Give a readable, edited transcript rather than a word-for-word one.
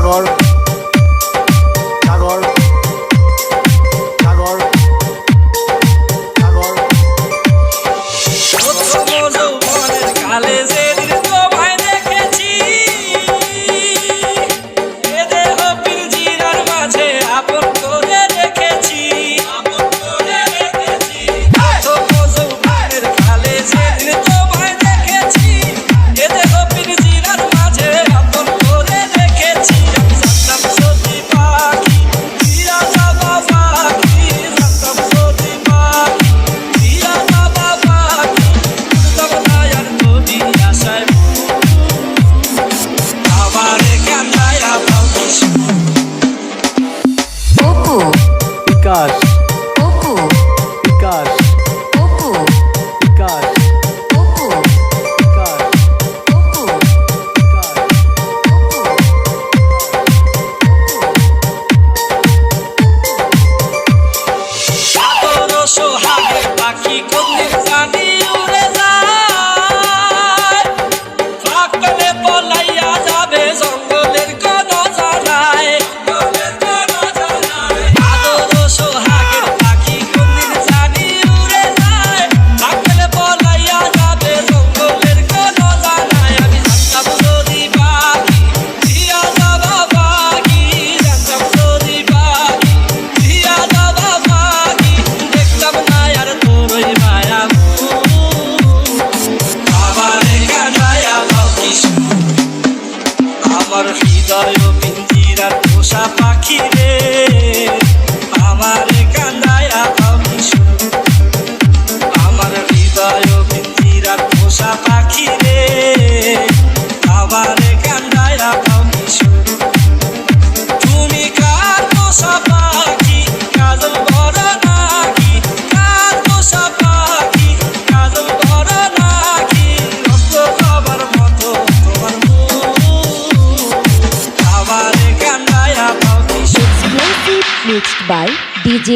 সাগর সাগর সাগর সাগর কালে যেদিন তোমায় দেখেছি এ দেহ পিঞ্জিরার মাঝে আপন করে রেখেছি কালে যেদিন তোমায় দেখেছি এ দেহ পিঞ্জিরার মাঝে আপন করে রেখেছি জানতাম সত্যি পাখি ফিরা যাবা পাখি জানতাম সত্যি পাখি ফিরা যাবা পাখি উড়তাম না আর যদি আশায় আমারে কান্দায় আপাও কিছু অপু বিকাশ অপু বিকাশ অপু বিকাশ অপু বিকাশ অপু সাগর সোহাগের পাখি কোনদিন জানি উড়ে যায় ফাঁকলে পলাইয়া যাবে জঙ্গলের কোন জানায় সাগর সোহাগের পাখি কোনদিন জানি উড়ে যায় ফাঁকলে পলাইয়া যাবে জঙ্গলের কোন জানায় আমি জানতাম যদি পাখি ফিরা যাবা পাখি জানতাম যদি পাখি ফিরা যাবা পাখি দেখতাম না আর তোরই মায়া আমারে কান্দায়া পাও কিছু আমার হৃদয় পিঞ্জিরার পোষা পাখি রে আমারে কান্দায়া পাও কিছু আমার হৃদয় পিঞ্জিরার পোষা পাখি রে আমারে কান্দায়া পাও কিছু তুমি কার পোষা পাখি কাজল ভরা নাকি কার পোষা পাখি কাজল ভরা নাকি রক্ত খাবার মতো তোমার মুখ আমারে কান্দায়া পাও কিছু Mixed by DJ